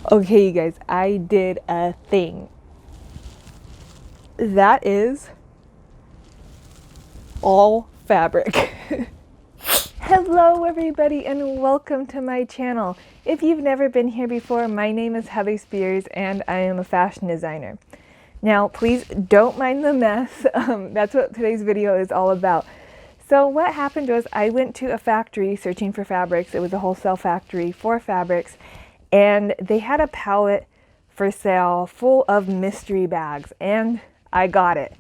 Okay, you guys, I did a thing. That is all fabric. Hello everybody and welcome to my channel. If you've never been here before, my name is Heather Spears and I am a fashion designer. Now please don't mind the mess, that's what today's video is all about. So what happened was I went to a factory searching for fabrics. It was a wholesale factory for fabrics and they had a pallet for sale full of mystery bags and I got it.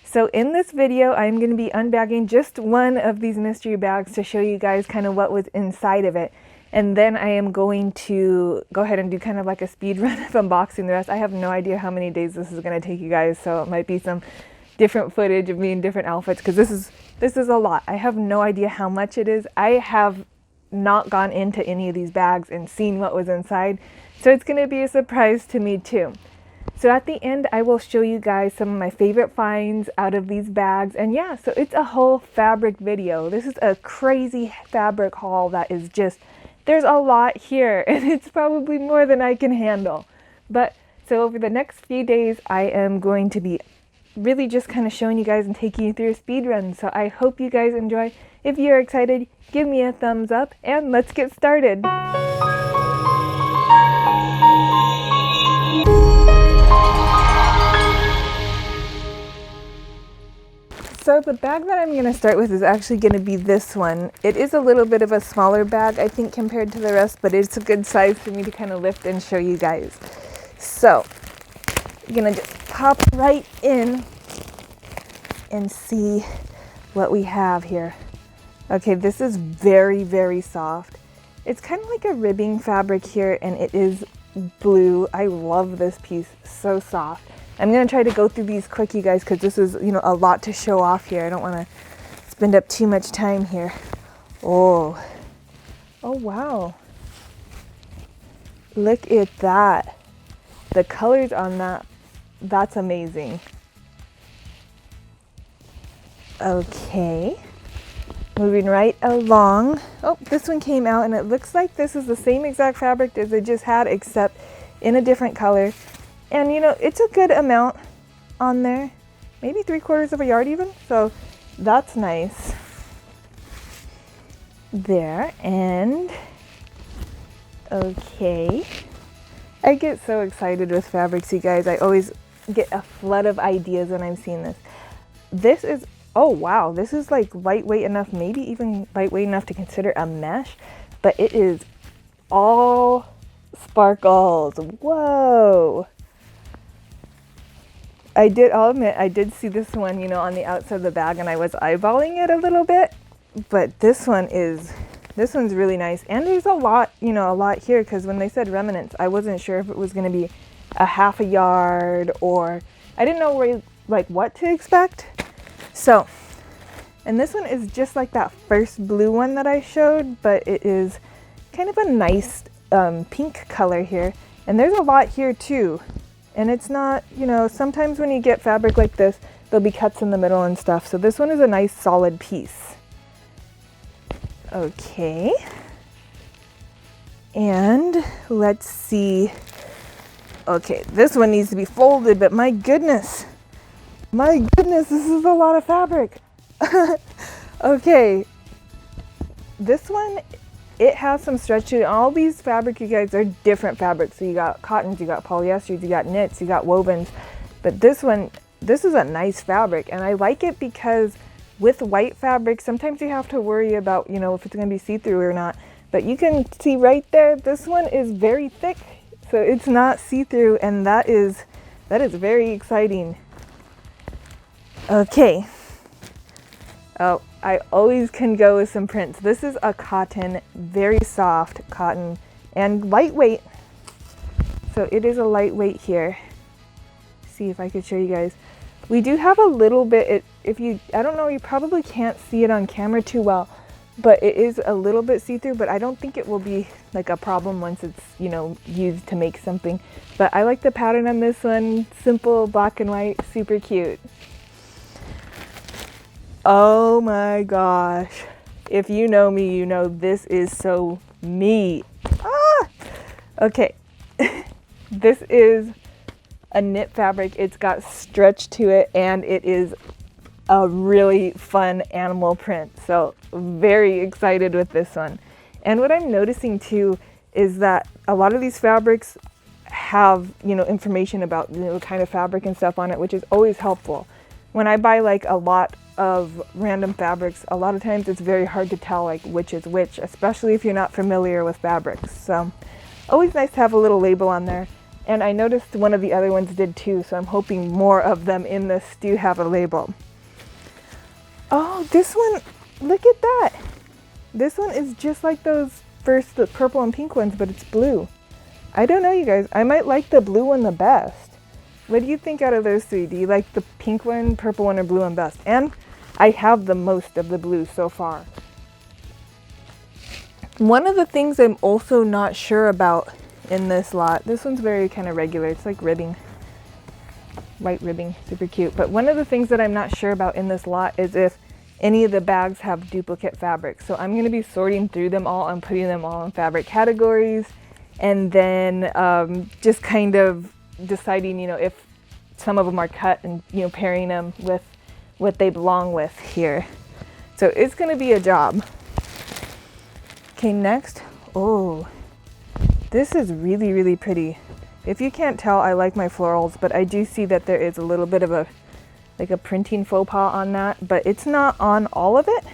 So in this video, I'm going to be unbagging just one of these mystery bags to show you guys kind of what was inside of it. And then I am going to go ahead and do kind of like a speed run of unboxing the rest. I have no idea how many days this is going to take you guys, so it might be some different footage of me in different outfits because this is a lot. I have no idea how much it is. I have not gone into any of these bags and seen what was inside, so it's going to be a surprise to me too. So at the end, I will show you guys some of my favorite finds out of these bags. And yeah, so it's a whole fabric video. This is a crazy fabric haul that is just, there's a lot here and it's probably more than I can handle. But so over the next few days, I am going to be really just kind of showing you guys and taking you through a speed run. So I hope you guys enjoy. If you're excited, give me a thumbs up and let's get started. So the bag that I'm going to start with is actually going to be this one. It is a little bit of a smaller bag, I think, compared to the rest, but it's a good size for me to kind of lift and show you guys. So I'm going to just pop right in and see what we have here. Okay, this is very, very soft. It's kind of like a ribbing fabric here, and it is blue. I love this piece, so soft. I'm going to try to go through these quick, you guys, because this is, a lot to show off here. I don't want to spend up too much time here. Oh, wow. Look at that. The colors on that, that's amazing. Okay. Moving right along. Oh, this one came out, and it looks like this is the same exact fabric as I just had, except in a different color. And it's a good amount on there, maybe 3/4 of a yard even, so that's nice. There, and okay. I get so excited with fabrics, you guys. I always get a flood of ideas when I'm seeing this. This is, oh wow, this is like lightweight enough, maybe even lightweight enough to consider a mesh, but it is all sparkles. Whoa. I'll admit, I did see this one, on the outside of the bag, and I was eyeballing it a little bit, but this one's really nice. And there's a lot here, because when they said remnants, I wasn't sure if it was going to be a half a yard, or I didn't know what to expect. So, and this one is just like that first blue one that I showed, but it is kind of a nice pink color here. And there's a lot here too. And it's not, sometimes when you get fabric like this, there'll be cuts in the middle and stuff. So this one is a nice solid piece. Okay. And let's see. Okay, this one needs to be folded, but my goodness, this is a lot of fabric. Okay. This one, it has some stretch to it. All these fabric, you guys, are different fabrics. So you got cottons, you got polyesters, you got knits, you got wovens. But this one, this is a nice fabric. And I like it because with white fabric, sometimes you have to worry about, if it's going to be see-through or not. But you can see right there, this one is very thick. So it's not see-through, and that is very exciting. Okay. Oh, I always can go with some prints. This is a cotton, very soft cotton, and lightweight. So it is a lightweight here. See if I could show you guys. We do have a little bit, I don't know, you probably can't see it on camera too well, but it is a little bit see-through, but I don't think it will be like a problem once it's, used to make something. But I like the pattern on this one. Simple, black and white, super cute. Oh my gosh. If you know me, this is so me. Ah! Okay. This is a knit fabric. It's got stretch to it, and it is a really fun animal print. So very excited with this one. And what I'm noticing too is that a lot of these fabrics have, information about the kind of fabric and stuff on it, which is always helpful. When I buy like a lot of random fabrics, a lot of times it's very hard to tell like which is which, especially if you're not familiar with fabrics. So always nice to have a little label on there. And I noticed one of the other ones did too, so I'm hoping more of them in this do have a label. Oh, this one, look at that. This one is just like the purple and pink ones, but it's blue. I don't know, you guys. I might like the blue one the best. What do you think out of those three? Do you like the pink one, purple one, or blue one best? And I have the most of the blue so far. One of the things I'm also not sure about in this lot, this one's very kind of regular. It's like ribbing, white ribbing, super cute. But one of the things that I'm not sure about in this lot is if any of the bags have duplicate fabric. So I'm going to be sorting through them all and putting them all in fabric categories, and then just kind of deciding, if some of them are cut and, pairing them with what they belong with here. So it's going to be a job. Okay, next. Oh, this is really, really pretty. If you can't tell, I like my florals, but I do see that there is a little bit of a printing faux pas on that, but it's not on all of it.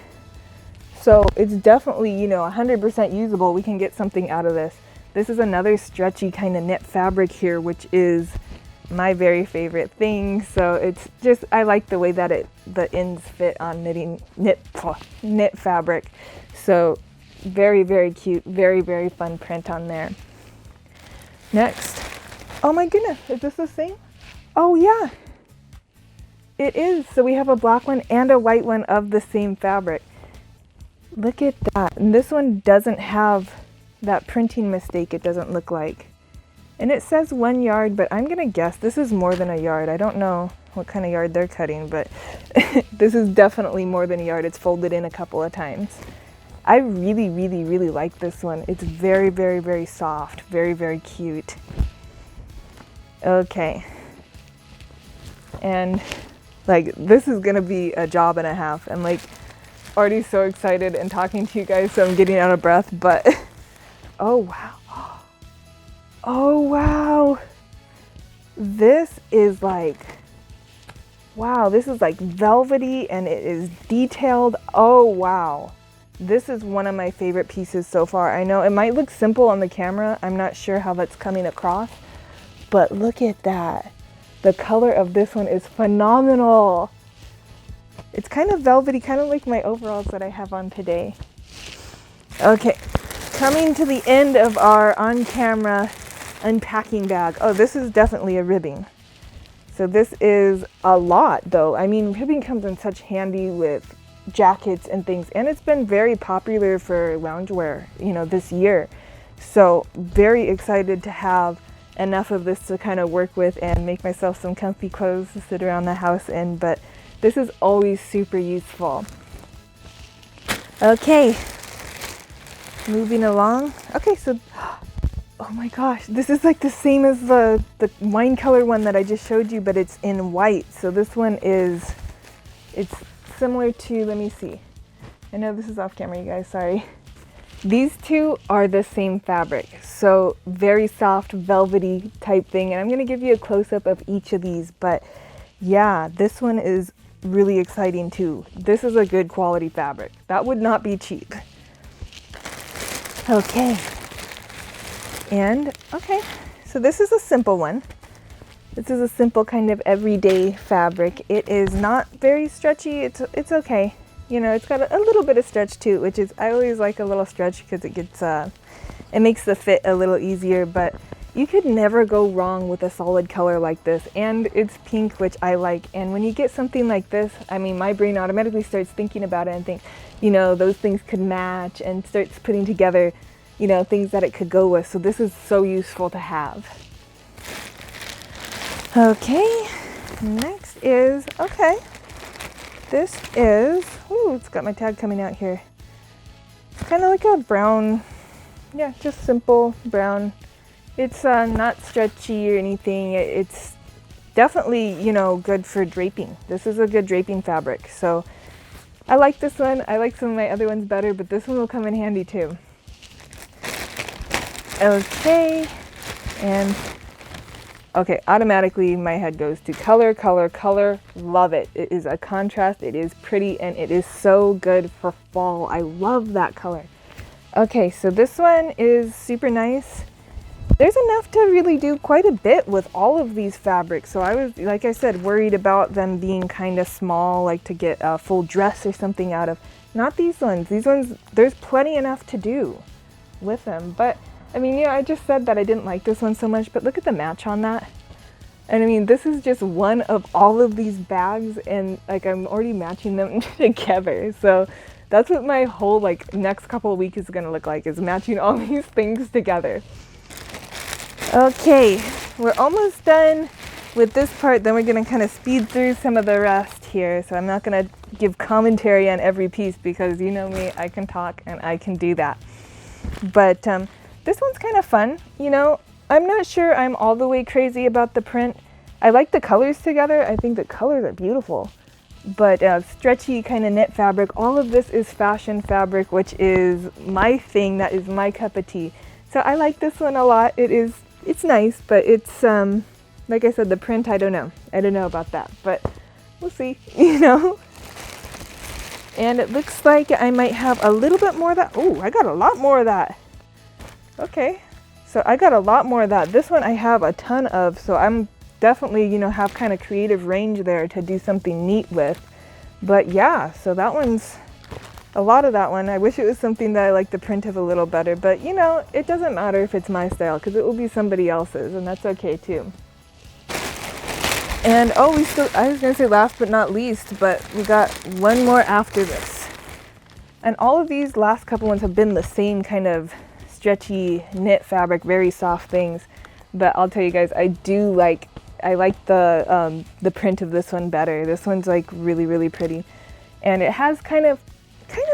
So it's definitely, 100% usable. We can get something out of this. This is another stretchy kind of knit fabric here, which is my very favorite thing. So it's just, I like the way that the ends fit on knit fabric. So very, very cute, very, very fun print on there. Next. Oh my goodness, is this the same? Oh yeah, it is. So we have a black one and a white one of the same fabric. Look at that. And this one doesn't have that printing mistake, it doesn't look like. And it says 1 yard, but I'm gonna guess this is more than a yard. I don't know what kind of yard they're cutting, but this is definitely more than a yard. It's folded in a couple of times. I really, really, really like this one. It's very, very, very soft, very, very cute. Okay. And like, this is gonna be a job and a half. I'm like already so excited and talking to you guys, so I'm getting out of breath, but oh wow. Oh wow. This is like, wow, this is like velvety and it is detailed. Oh wow. This is one of my favorite pieces so far. I know it might look simple on the camera. I'm not sure how that's coming across, but look at that. The color of this one is phenomenal. It's kind of velvety, kind of like my overalls that I have on today. Okay, coming to the end of our on-camera unpacking bag. Oh, this is definitely a ribbing. So this is a lot though. I mean, ribbing comes in such handy with jackets and things, and it's been very popular for loungewear, this year. So very excited to have enough of this to kind of work with and make myself some comfy clothes to sit around the house in, but this is always super useful. Okay, moving along. Okay, so oh my gosh, this is like the same as the wine color one that I just showed you, but it's in white. So this one it's similar to, let me see. I know this is off camera, you guys, sorry. These two are the same fabric. So very soft, velvety type thing. And I'm gonna give you a close-up of each of these, but yeah, this one is really exciting too. This is a good quality fabric. That would not be cheap. Okay. And, okay, so this is a simple one. This is a simple kind of everyday fabric. It is not very stretchy. It's okay. It's got a little bit of stretch to it, which is, I always like a little stretch because it makes the fit a little easier, but you could never go wrong with a solid color like this. And it's pink, which I like. And when you get something like this, I mean, my brain automatically starts thinking about it and think, those things could match, and starts putting together, things that it could go with. So this is so useful to have. Okay, next is, okay, this is, ooh, it's got my tag coming out here. It's kind of like a brown, yeah, just simple brown It's not stretchy or anything. It's definitely, you know, good for draping. This is a good draping fabric. So I like this one. I like some of my other ones better, but this one will come in handy too. Okay, and okay, automatically my head goes to color, color, color. Love it. It is a contrast, it is pretty, and it is so good for fall. I love that color. Okay, so this one is super nice. There's enough to really do quite a bit with all of these fabrics. So I was, like I said, worried about them being kind of small, like to get a full dress or something out of. Not these ones. These ones, there's plenty enough to do with them. But I mean, I just said that I didn't like this one so much, but look at the match on that. And I mean, this is just one of all of these bags, and like I'm already matching them together. So that's what my whole like next couple of weeks is gonna look like, is matching all these things together. Okay, we're almost done with this part, then we're gonna kind of speed through some of the rest here. So I'm not gonna give commentary on every piece because you know me, I can talk and I can do that. But this one's kind of fun, you know. I'm not sure I'm all the way crazy about the print. I like the colors together. I think the colors are beautiful. But stretchy kind of knit fabric, all of this is fashion fabric, which is my thing. That is my cup of tea. So I like this one a lot. It's nice, but it's, like I said, the print, I don't know. I don't know about that, but we'll see, you know. And it looks like I might have a little bit more of that. Oh, I got a lot more of that. Okay, so I got a lot more of that. This one I have a ton of, so I'm definitely, you know, have kind of creative range there to do something neat with. But yeah, so that one's a lot of that one. I wish it was something that I like the print of a little better, but you know, it doesn't matter if it's my style because it will be somebody else's, and that's okay too. And oh, I was gonna say last but not least, but we got one more after this. And all of these last couple ones have been the same kind of stretchy knit fabric, very soft things. But I'll tell you guys, I like the print of this one better. This one's like really, really pretty. And it has kind of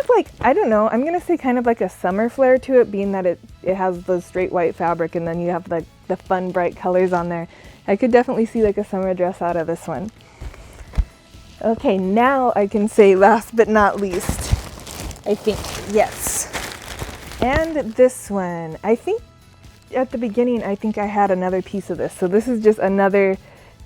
like, I don't know, I'm gonna say kind of like a summer flair to it, being that it has the straight white fabric and then you have like the fun bright colors on there. I could definitely see like a summer dress out of this one. Okay, now I can say last but not least, I think, yes. And this one, I think at the beginning, I think I had another piece of this. So this is just another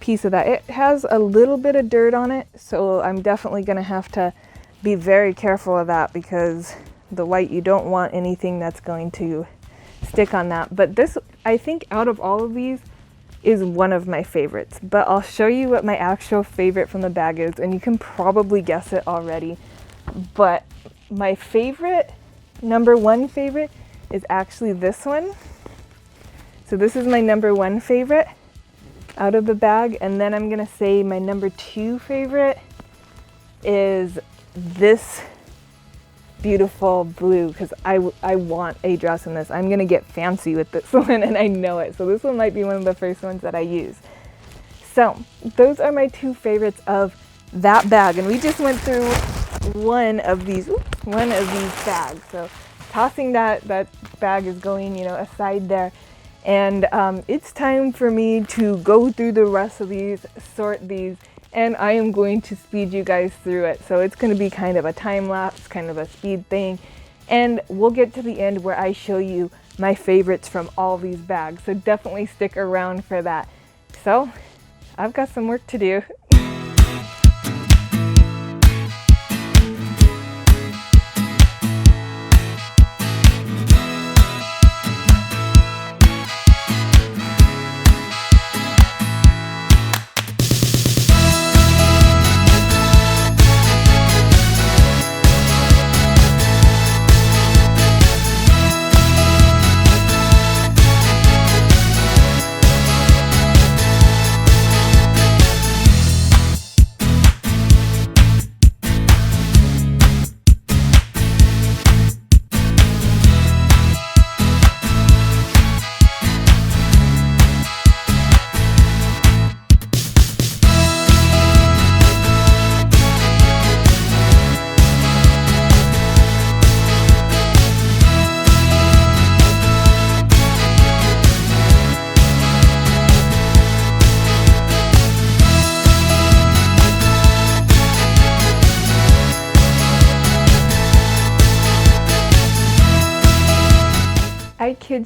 piece of that. It has a little bit of dirt on it, so I'm definitely gonna have to be very careful of that because the white, you don't want anything that's going to stick on that. But this, I think out of all of these, is one of my favorites. But I'll show you what my actual favorite from the bag is, and you can probably guess it already. But my favorite, number one favorite, is actually this one. So this is my number one favorite out of the bag, and then I'm gonna say my number two favorite is this beautiful blue, because I want a dress in this. I'm gonna get fancy with this one, and I know it. So this one might be one of the first ones that I use. So those are my two favorites of that bag, and we just went through one of these bags. So tossing that bag is going, you know, aside there. And it's time for me to go through the rest of these, sort these, and I am going to speed you guys through it. So it's going to be kind of a time lapse, kind of a speed thing. And we'll get to the end where I show you my favorites from all these bags. So definitely stick around for that. So I've got some work to do.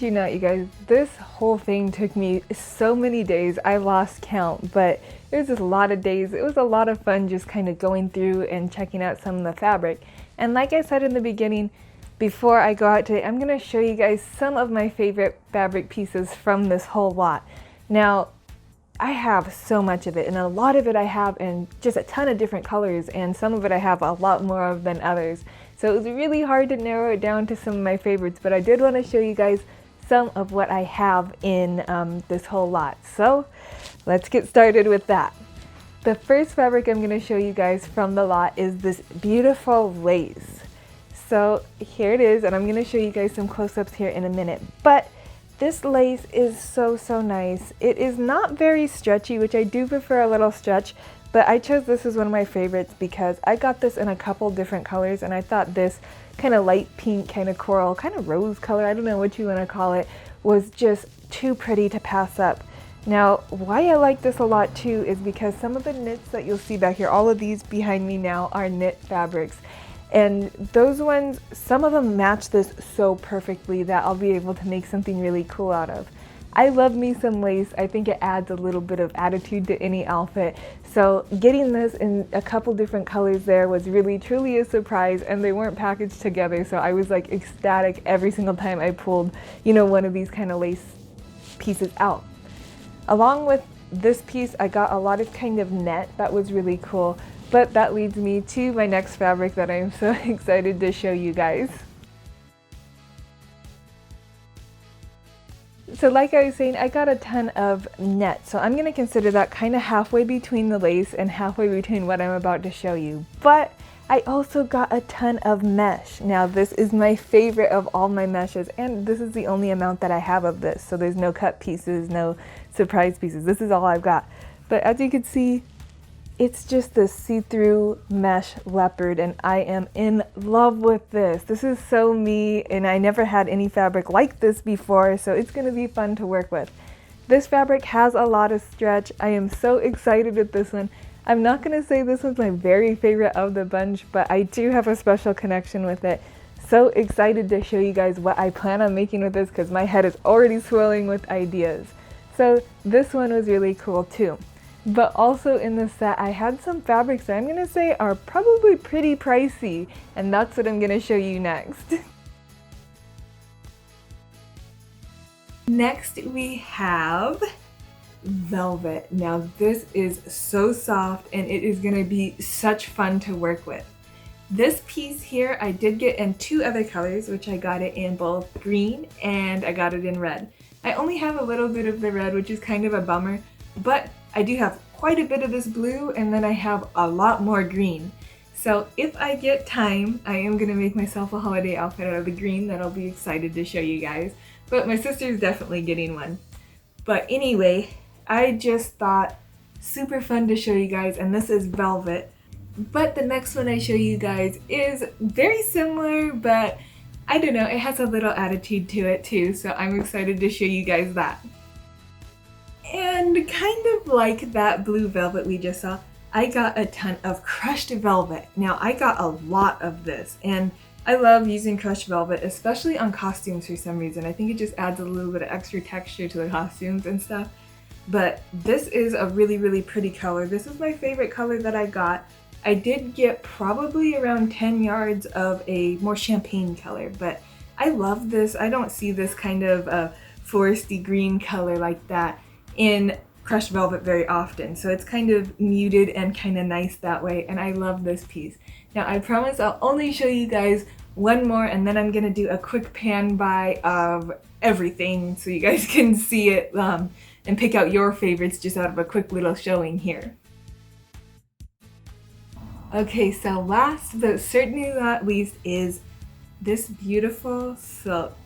kid you not, you guys, this whole thing took me so many days. I lost count, but it was just a lot of days. It was a lot of fun just kind of going through and checking out some of the fabric. And like I said in the beginning, before I go out today, I'm going to show you guys some of my favorite fabric pieces from this whole lot. Now, I have so much of it, and a lot of it I have in just a ton of different colors, and some of it I have a lot more of than others. So it was really hard to narrow it down to some of my favorites, but I did want to show you guys some of what I have in this whole lot. So let's get started with that. The first fabric I'm going to show you guys from the lot is this beautiful lace. So here it is, and I'm going to show you guys some close-ups here in a minute. But this lace is so nice. It is not very stretchy, which I do prefer a little stretch, but I chose this as one of my favorites because I got this in a couple different colors, and I thought this kind of light pink, kind of coral, kind of rose color, I don't know what you want to call it, was just too pretty to pass up. Now, why I like this a lot too is because some of the knits that you'll see back here, all of these behind me now are knit fabrics. And those ones, some of them match this so perfectly that I'll be able to make something really cool out of. I love me some lace. I think it adds a little bit of attitude to any outfit. So getting this in a couple different colors there was really truly a surprise, and they weren't packaged together. So I was like ecstatic every single time I pulled, you know, one of these kind of lace pieces out. Along with this piece, I got a lot of kind of net that was really cool. But that leads me to my next fabric that I'm so excited to show you guys. So like I was saying, I got a ton of net. So I'm going to consider that kind of halfway between the lace and halfway between what I'm about to show you. But I also got a ton of mesh. Now this is my favorite of all my meshes, and this is the only amount that I have of this. So there's no cut pieces, no surprise pieces. This is all I've got. But as you can see, it's just this see-through mesh leopard, and I am in love with this. This is so me, and I never had any fabric like this before, so it's going to be fun to work with. This fabric has a lot of stretch. I am so excited with this one. I'm not going to say this was my very favorite of the bunch, but I do have a special connection with it. So excited to show you guys what I plan on making with this because my head is already swirling with ideas. So this one was really cool too. But also in the set, I had some fabrics that I'm going to say are probably pretty pricey, and that's what I'm going to show you next. Next we have velvet. Now this is so soft, and it is going to be such fun to work with. This piece here I did get in two other colors, which I got it in both green and I got it in red. I only have a little bit of the red, which is kind of a bummer, but I do have quite a bit of this blue, and then I have a lot more green. So if I get time, I am going to make myself a holiday outfit out of the green that I'll be excited to show you guys. But my sister's definitely getting one. But anyway, I just thought super fun to show you guys, and this is velvet. But the next one I show you guys is very similar, but I don't know, it has a little attitude to it too, so I'm excited to show you guys that. And kind of like that blue velvet we just saw, I got a ton of crushed velvet. Now I got a lot of this, and I love using crushed velvet, especially on costumes for some reason. I think it just adds a little bit of extra texture to the costumes and stuff. But this is a really pretty color. This is my favorite color that I got. I did get probably around 10 yards of a more champagne color, but I love this. I don't see this kind of foresty green color like that in crushed velvet very often, so it's kind of muted and kind of nice that way, and I love this piece. Now I promise I'll only show you guys one more, and then I'm gonna do a quick pan by of everything so you guys can see it and pick out your favorites just out of a quick little showing here. Okay, so last but certainly not least is this beautiful silk.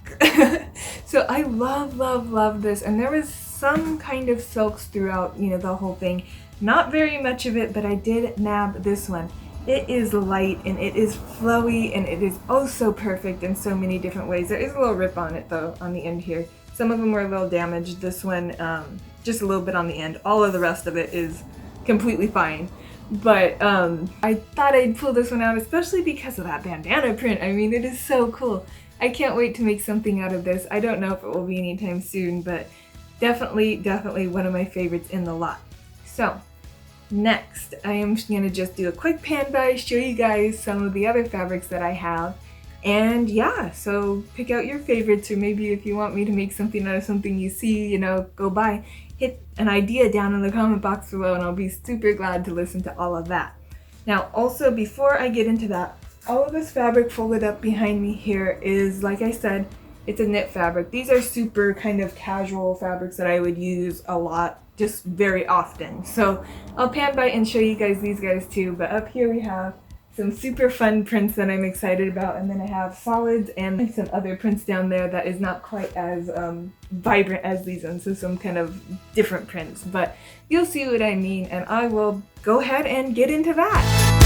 So I love this, and there was some kind of silks throughout, you know, the whole thing. Not very much of it, but I did nab this one. It is light, and it is flowy, and it is oh so perfect in so many different ways. There is a little rip on it though, on the end here. Some of them were a little damaged. This one, just a little bit on the end. All of the rest of it is completely fine. But I thought I'd pull this one out, especially because of that bandana print. I mean, it is so cool. I can't wait to make something out of this. I don't know if it will be anytime soon, but definitely one of my favorites in the lot. So next, I am gonna just do a quick pan by, show you guys some of the other fabrics that I have. And yeah, so pick out your favorites, or maybe if you want me to make something out of something you see, you know, go by, hit an idea down in the comment box below and I'll be super glad to listen to all of that. Now also, before I get into that, all of this fabric folded up behind me here is, like I said, it's a knit fabric. These are super kind of casual fabrics that I would use a lot, just very often. So I'll pan by and show you guys these guys too, but up here we have some super fun prints that I'm excited about, and then I have solids and some other prints down there that is not quite as vibrant as these ones, so some kind of different prints, but you'll see what I mean, and I will go ahead and get into that.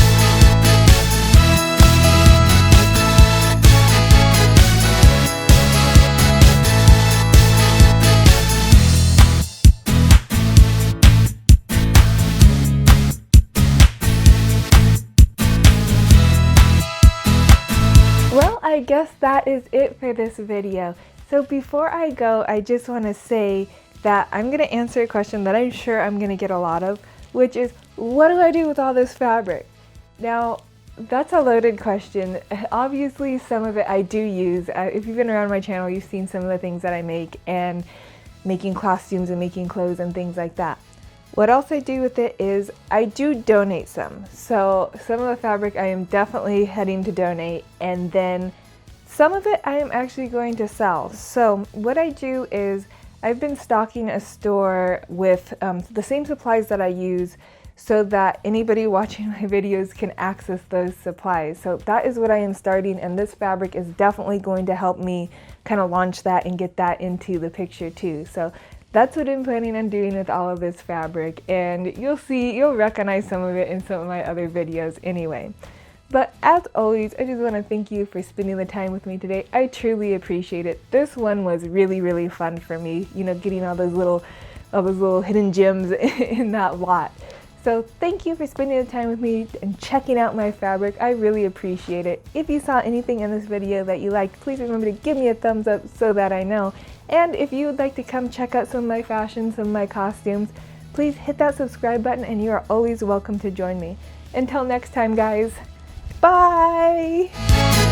I guess that is it for this video. So before I go, I just want to say that I'm going to answer a question that I'm sure I'm going to get a lot of, which is, what do I do with all this fabric? Now, that's a loaded question. Obviously, some of it I do use. If you've been around my channel, you've seen some of the things that I make, and making costumes and making clothes and things like that. What else I do with it is I do donate some. So some of the fabric I am definitely heading to donate, and then some of it I am actually going to sell. So what I do is I've been stocking a store with the same supplies that I use, so that anybody watching my videos can access those supplies. So that is what I am starting, and this fabric is definitely going to help me kind of launch that and get that into the picture too. So that's what I'm planning on doing with all of this fabric, and you'll recognize some of it in some of my other videos anyway. But as always, I just want to thank you for spending the time with me today. I truly appreciate it. This one was really fun for me, you know, getting all those little hidden gems in that lot. So thank you for spending the time with me and checking out my fabric. I really appreciate it. If you saw anything in this video that you liked, please remember to give me a thumbs up so that I know. And if you would like to come check out some of my fashion, some of my costumes, please hit that subscribe button and you are always welcome to join me. Until next time, guys, bye!